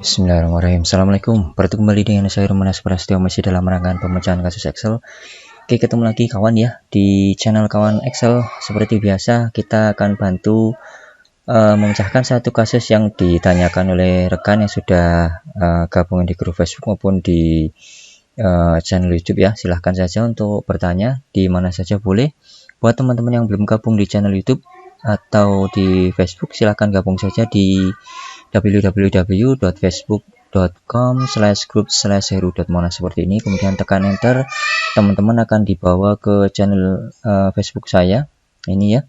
Bismillahirrahmanirrahim. Assalamualaikum. Bertemu kembali dengan saya Romanas Prastio masih dalam rangkaian pemecahan kasus Excel. Oke, ketemu lagi kawan ya di channel kawan Excel. Seperti biasa kita akan bantu memecahkan satu kasus yang ditanyakan oleh rekan yang sudah gabung di grup Facebook maupun di channel YouTube ya. Silahkan saja untuk bertanya di mana saja boleh. Buat teman-teman yang belum gabung di channel YouTube atau di Facebook, silahkan gabung saja di www.facebook.com/group/heru.monas seperti ini, kemudian tekan enter, teman-teman akan dibawa ke channel Facebook saya ini ya,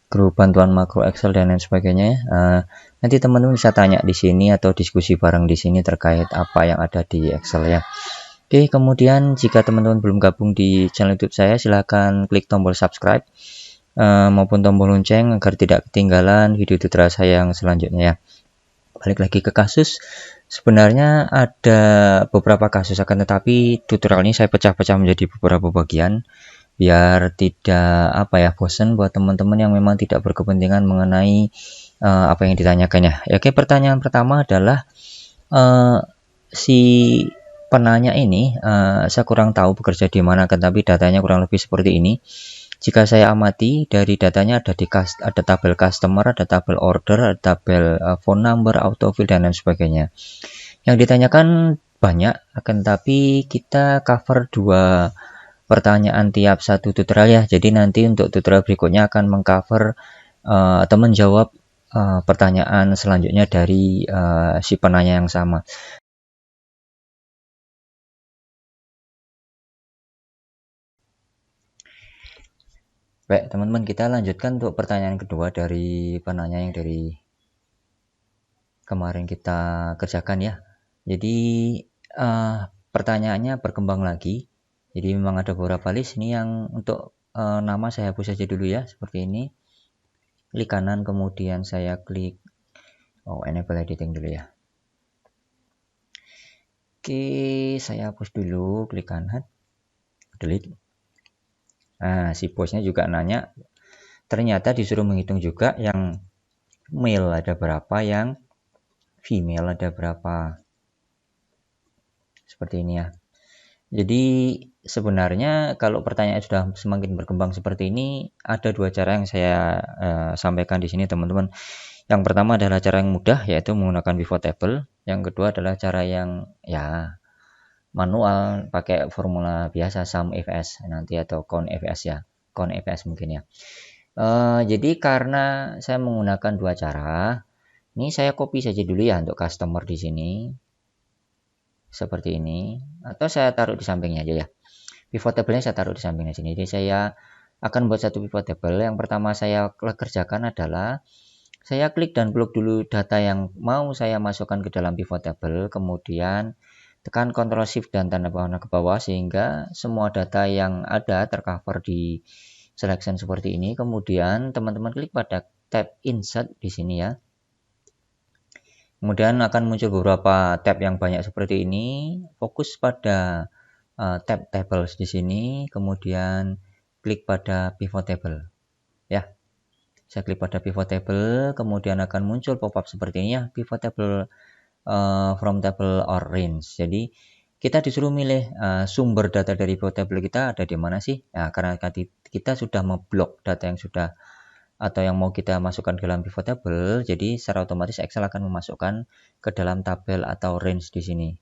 grup bantuan makro Excel dan lain sebagainya. Nanti teman-teman bisa tanya di sini atau diskusi bareng di sini terkait apa yang ada di Excel ya. Oke, kemudian jika teman-teman belum gabung di channel YouTube saya, silahkan klik tombol subscribe maupun tombol lonceng agar tidak ketinggalan video tutorial saya yang selanjutnya ya. Balik lagi ke kasus, sebenarnya ada beberapa kasus, akan tetapi tutorial ini saya pecah-pecah menjadi beberapa bagian biar tidak bosan buat teman-teman yang memang tidak berkepentingan mengenai apa yang ditanyakannya. Oke, pertanyaan pertama adalah si penanya ini saya kurang tahu bekerja di mana, tetapi datanya kurang lebih seperti ini. Jika saya amati dari datanya ada tabel customer, ada tabel order, ada tabel phone number, autofill dan lain sebagainya. Yang ditanyakan banyak, akan tapi kita cover 2 pertanyaan tiap satu tutorial ya. Jadi nanti untuk tutorial berikutnya akan mengcover atau menjawab pertanyaan selanjutnya dari si penanya yang sama. Baik teman-teman, kita lanjutkan untuk pertanyaan kedua dari penanya yang dari kemarin kita kerjakan ya. Jadi pertanyaannya berkembang lagi. Jadi memang ada beberapa list ini yang untuk nama saya hapus saja dulu ya, seperti ini. Klik kanan, kemudian saya klik enable editing dulu ya. Oke, saya hapus dulu, klik kanan, delete. Nah, si bosnya juga nanya, ternyata disuruh menghitung juga yang male ada berapa, yang female ada berapa, seperti ini ya. Jadi sebenarnya kalau pertanyaan sudah semakin berkembang seperti ini, ada 2 cara yang saya sampaikan di sini teman-teman. Yang pertama adalah cara yang mudah, yaitu menggunakan pivot table. Yang kedua adalah cara yang ya manual, pakai formula biasa sum ifs nanti atau count ifs ya, count ifs mungkin ya. Jadi karena saya menggunakan 2 cara, ini saya copy saja dulu ya untuk customer di sini. Seperti ini, atau saya taruh di sampingnya aja ya. Pivot table-nya saya taruh di sampingnya sini. Jadi saya akan buat satu pivot table. Yang pertama saya kerjakan adalah saya klik dan blok dulu data yang mau saya masukkan ke dalam pivot table, kemudian tekan Ctrl Shift dan tanda panah ke bawah sehingga semua data yang ada tercover di selection seperti ini. Kemudian teman-teman klik pada tab Insert di sini ya. Kemudian akan muncul beberapa tab yang banyak seperti ini. Fokus pada tab tables di sini, kemudian klik pada pivot table. Ya, saya klik pada pivot table, kemudian akan muncul pop-up seperti ini ya, pivot table from table or range. Jadi kita disuruh milih sumber data dari pivot table kita ada di mana sih? Nah, karena kita sudah memblok data yang sudah atau yang mau kita masukkan ke dalam pivot table, jadi secara otomatis Excel akan memasukkan ke dalam tabel atau range di sini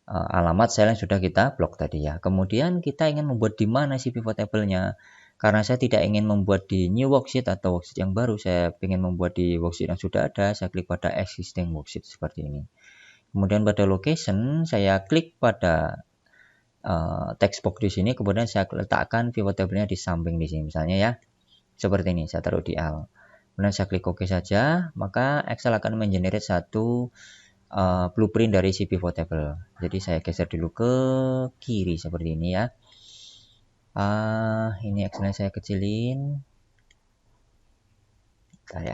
alamat sel yang sudah kita blok tadi ya. Kemudian kita ingin membuat di mana sih pivot table-nya. Karena saya tidak ingin membuat di new worksheet atau worksheet yang baru, saya ingin membuat di worksheet yang sudah ada. Saya klik pada existing worksheet seperti ini. Kemudian pada location saya klik pada text box di sini, kemudian saya letakkan pivot table-nya di samping di sini misalnya ya. Seperti ini, saya taruh di L. Kemudian saya klik OK saja, maka Excel akan mengenerate satu blueprint dari si pivot table. Jadi saya geser dulu ke kiri seperti ini ya. Ini Excel saya kecilin. Bentar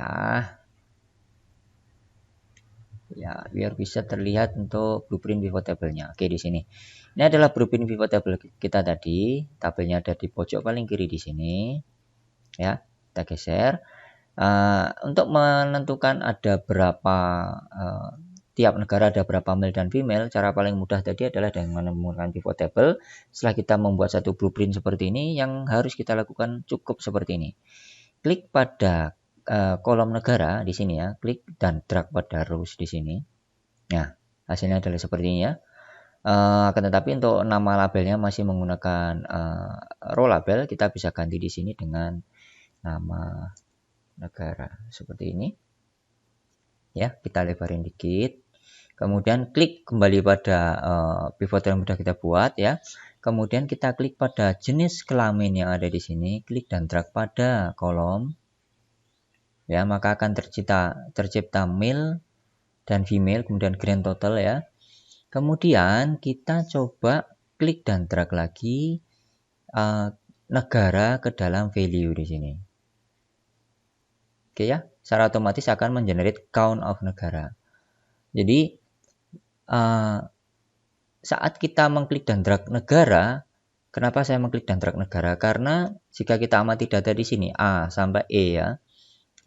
ya, biar bisa terlihat untuk blueprint pivot table-nya. Oke, di sini. Ini adalah blueprint pivot table kita tadi. Tabelnya ada di pojok paling kiri di sini. Ya, kita geser. Untuk menentukan ada berapa tiap negara ada berapa male dan female, cara paling mudah tadi adalah dengan menggunakan pivot table. Setelah kita membuat satu blueprint seperti ini, yang harus kita lakukan cukup seperti ini. Klik pada kolom negara di sini ya, klik dan drag pada rows di sini. Nah, hasilnya adalah seperti ini ya. Akan tetapi untuk nama labelnya masih menggunakan row label, kita bisa ganti di sini dengan nama negara seperti ini. Ya, kita lebarin dikit. Kemudian klik kembali pada pivot yang sudah kita buat ya. Kemudian kita klik pada jenis kelamin yang ada di sini, klik dan drag pada kolom. Ya, maka akan tercipta male dan female, kemudian grand total ya. Kemudian kita coba klik dan drag lagi negara ke dalam value di sini. Oke ya, secara otomatis akan mengenerate count of negara. Jadi saat kita mengklik dan drag negara, kenapa saya mengklik dan drag negara? Karena jika kita amati data di sini A sampai E ya,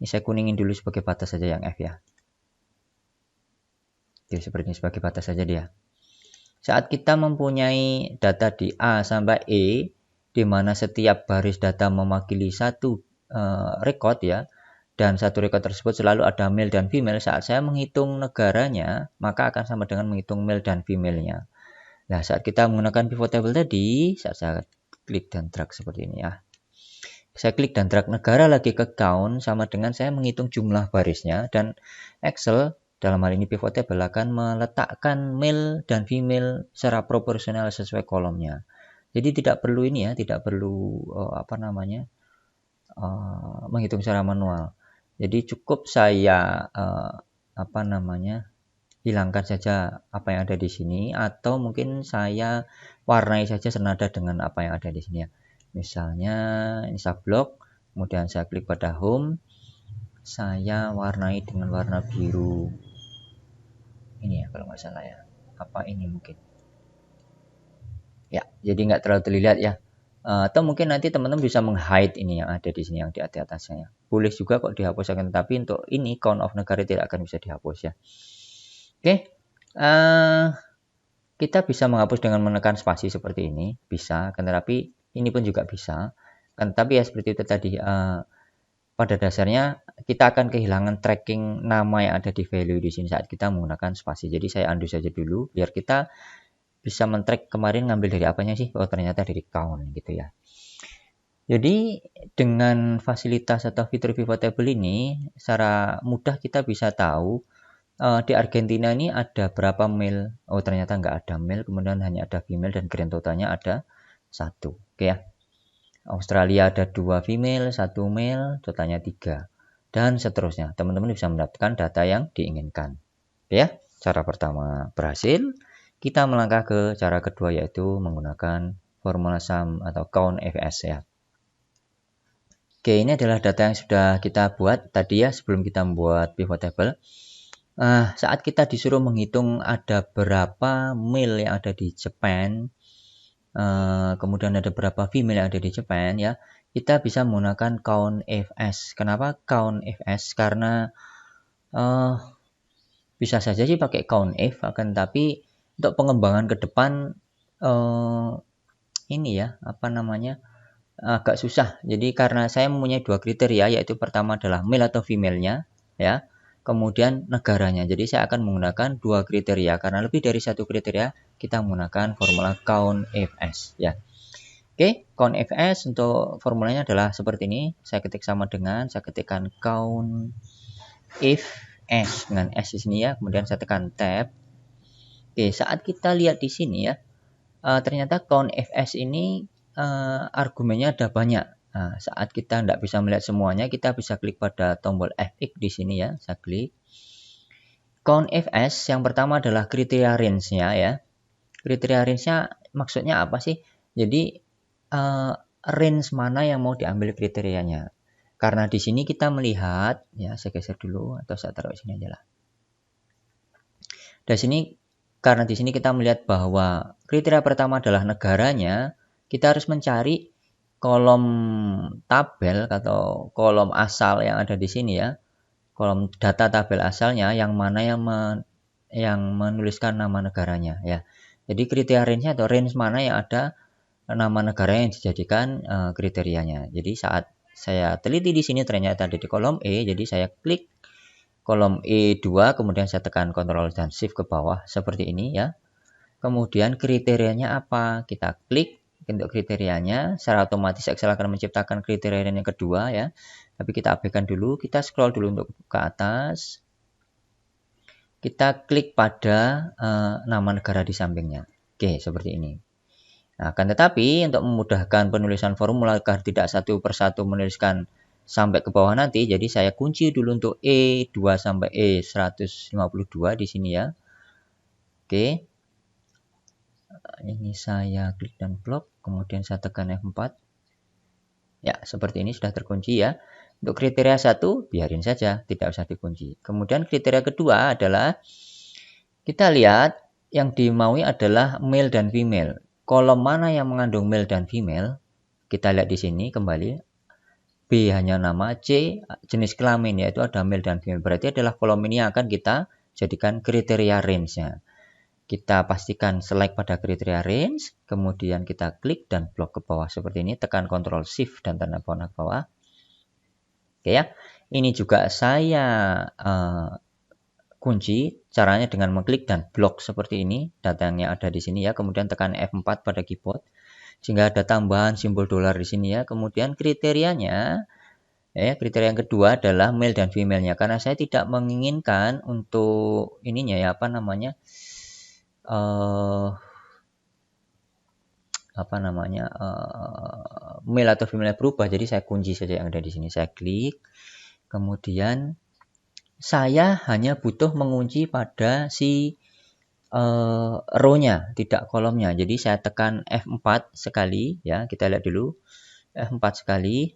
ini saya kuningin dulu sebagai batas saja yang F ya. Oke, seperti ini sebagai batas saja dia. Saat kita mempunyai data di A sampai E, di mana setiap baris data mewakili satu record ya, dan satu record tersebut selalu ada male dan female, saat saya menghitung negaranya, maka akan sama dengan menghitung male dan female-nya. Nah, saat kita menggunakan pivot table tadi, saat saya klik dan drag seperti ini ya. Saya klik dan drag negara lagi ke count, sama dengan saya menghitung jumlah barisnya, dan Excel dalam hal ini pivot table akan meletakkan male dan female secara proporsional sesuai kolomnya. Jadi tidak perlu ini ya, tidak perlu menghitung secara manual. Jadi cukup saya hilangkan saja apa yang ada di sini, atau mungkin saya warnai saja senada dengan apa yang ada di sini ya. Misalnya ini subblok, kemudian saya klik pada home, saya warnai dengan warna biru. Ini ya kalau nggak salah ya. Apa ini mungkin? Ya, jadi nggak terlalu terlihat ya. Atau mungkin nanti teman-teman bisa meng-hide ini yang ada di sini, yang di atasnya. Boleh juga kok dihapus, akan tetapi untuk ini count of negara tidak akan bisa dihapus ya. Oke, kita bisa menghapus dengan menekan spasi seperti ini, bisa. Akan tetapi ini pun juga bisa. Akan tetapi ya seperti itu tadi. Pada dasarnya kita akan kehilangan tracking nama yang ada di value di sini saat kita menggunakan spasi. Jadi saya undo saja dulu biar kita bisa men-track kemarin ngambil dari apanya sih? Oh, ternyata dari count gitu ya. Jadi dengan fasilitas atau fitur pivot table ini secara mudah kita bisa tahu di Argentina ini ada berapa male. Oh, ternyata nggak ada male, kemudian hanya ada female dan grand totalnya ada 1. Oke ya. Australia ada 2 female, 1 male, totalnya 3. Dan seterusnya. Teman-teman bisa mendapatkan data yang diinginkan. Oke ya, cara pertama berhasil. Kita melangkah ke cara kedua, yaitu menggunakan formula sum atau count FS ya. Oke, ini adalah data yang sudah kita buat tadi ya sebelum kita membuat pivot table. Saat kita disuruh menghitung ada berapa male yang ada di Jepang, kemudian ada berapa female yang ada di Jepang ya, kita bisa menggunakan count FS. Kenapa count FS? Karena bisa saja sih pakai count F, akan tapi untuk pengembangan ke depan agak susah. Jadi karena saya mempunyai 2 kriteria, yaitu pertama adalah male atau female-nya ya, kemudian negaranya. Jadi saya akan menggunakan 2 kriteria. Karena lebih dari 1 kriteria, kita menggunakan formula count FS ya. Oke, count FS untuk formulanya adalah seperti ini. Saya ketik sama dengan saya ketikkan count FS dengan S di sini ya, kemudian saya tekan tab. Oke, saat kita lihat di sini ya, ternyata count FS ini argumennya ada banyak. Saat kita tidak bisa melihat semuanya, kita bisa klik pada tombol Fx di sini ya. Saya klik. Count FS yang pertama adalah kriteria range-nya ya. Kriteria range-nya maksudnya apa sih? Jadi range mana yang mau diambil kriterianya. Karena di sini kita melihat, ya saya geser dulu atau saya taruh di sini aja lah. Karena di sini kita melihat bahwa kriteria pertama adalah negaranya, kita harus mencari kolom tabel atau kolom asal yang ada di sini ya. Kolom data tabel asalnya yang mana yang yang menuliskan nama negaranya ya. Jadi kriteria range-nya atau range mana yang ada nama negara yang dijadikan kriterianya. Jadi saat saya teliti di sini ternyata ada di kolom E, jadi saya klik kolom E2, kemudian saya tekan Ctrl dan Shift ke bawah seperti ini ya. Kemudian kriterianya apa? Kita klik untuk kriterianya, secara otomatis Excel akan menciptakan kriteria yang kedua ya. Tapi kita abaikan dulu, kita scroll dulu untuk ke atas. Kita klik pada nama negara di sampingnya. Oke, seperti ini. Nah, akan tetapi untuk memudahkan penulisan formula agar tidak satu persatu menuliskan sampai ke bawah nanti, jadi saya kunci dulu untuk E2 sampai E152 di sini ya. Oke. Ini saya klik dan blok, kemudian saya tekan F4. Ya, seperti ini sudah terkunci ya. Untuk kriteria 1, biarin saja, tidak usah dikunci. Kemudian kriteria kedua adalah, kita lihat yang dimaui adalah male dan female. Kolom mana yang mengandung male dan female, kita lihat di sini kembali. B hanya nama, C jenis kelamin, yaitu ada male dan female. Berarti adalah kolom ini yang akan kita jadikan kriteria range-nya. Kita pastikan select pada kriteria range, kemudian kita klik dan blok ke bawah seperti ini, tekan Ctrl Shift dan tanda panah ke bawah. Oke ya, ini juga saya kunci, caranya dengan mengklik dan blok seperti ini, datanya ada di sini ya, kemudian tekan F4 pada keyboard, sehingga ada tambahan simbol dolar di sini ya. Kemudian kriterianya, kriteria yang kedua adalah male dan female-nya, karena saya tidak menginginkan untuk ininya ya, male atau female berubah, jadi saya kunci saja yang ada di sini. Saya klik, kemudian saya hanya butuh mengunci pada si row-nya, tidak kolomnya. Jadi saya tekan F4 sekali ya, kita lihat dulu F4 sekali.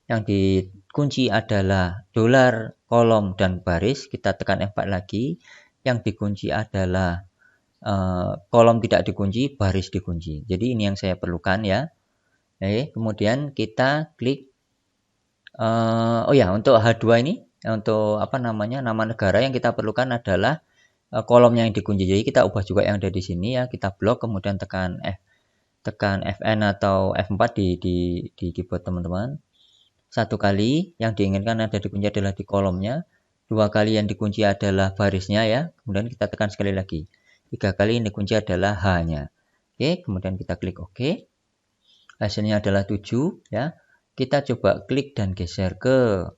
Yang dikunci adalah dolar, kolom, dan baris. Kita tekan F4 lagi. Yang dikunci adalah kolom tidak dikunci, baris dikunci. Jadi ini yang saya perlukan ya. Kemudian kita klik. Untuk H2 ini, untuk nama negara yang kita perlukan adalah kolomnya yang dikunci. Jadi kita ubah juga yang ada di sini ya. Kita blok, kemudian tekan Fn atau F4 di keyboard teman-teman. Satu kali yang diinginkan ada dikunci adalah di kolomnya. Dua kali yang dikunci adalah barisnya ya. Kemudian kita tekan sekali lagi. 3 kali yang dikunci adalah H-nya. Oke, kemudian kita klik OK. Hasilnya adalah 7 ya. Kita coba klik dan geser ke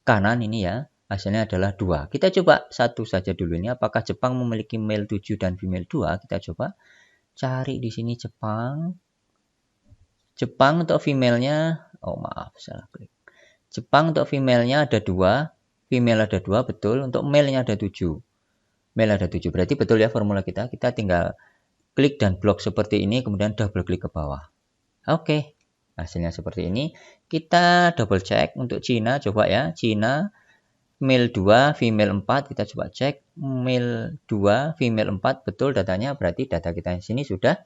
kanan ini ya. Hasilnya adalah 2. Kita coba satu saja dulu ini. Apakah Jepang memiliki male 7 dan female 2? Kita coba cari di sini Jepang. Jepang untuk female-nya, salah klik. Jepang untuk female-nya ada 2, female ada 2, betul. Untuk male-nya ada 7. Male ada 7, berarti betul ya formula kita. Kita tinggal klik dan blok seperti ini, kemudian double klik ke bawah. Oke, hasilnya seperti ini. Kita double check untuk Cina, coba ya. Cina, male 2, female 4. Kita coba cek, male 2, female 4, betul datanya. Berarti data kita di sini sudah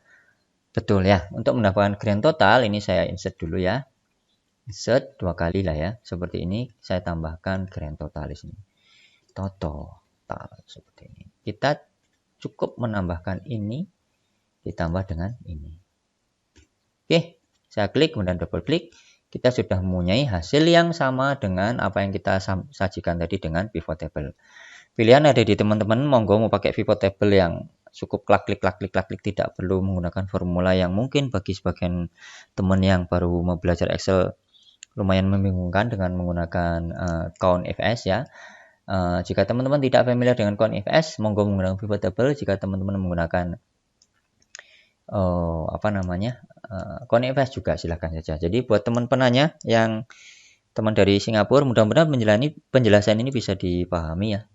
betul ya. Untuk mendapatkan grand total, ini saya insert dulu ya. Insert 2 kali lah ya. Seperti ini, saya tambahkan grand total di sini. Total seperti ini. Kita cukup menambahkan ini ditambah dengan ini. Oke, saya klik kemudian double klik. Kita sudah mempunyai hasil yang sama dengan apa yang kita sajikan tadi dengan pivot table. Pilihan ada di teman-teman, monggo mau pakai pivot table yang cukup klik, tidak perlu menggunakan formula yang mungkin bagi sebagian teman yang baru mau belajar Excel lumayan membingungkan dengan menggunakan count ifs ya. Jika teman-teman tidak familiar dengan count ifs, monggo menggunakan pivot table. Jika teman-teman menggunakan count ifs juga silahkan saja. Jadi buat teman penanya yang teman dari Singapura, mudah-mudahan penjelasan ini bisa dipahami ya.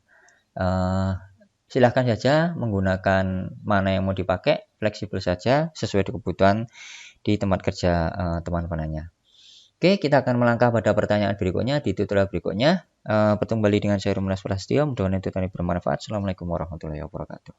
Silahkan saja menggunakan mana yang mau dipakai, fleksibel saja sesuai dengan kebutuhan di tempat kerja teman penanya. Oke, kita akan melangkah pada pertanyaan berikutnya di tutorial berikutnya. Bertemu kembali dengan saya Rumenas Prastio. Mudah-mudahan itu tadi bermanfaat. Assalamualaikum warahmatullahi wabarakatuh.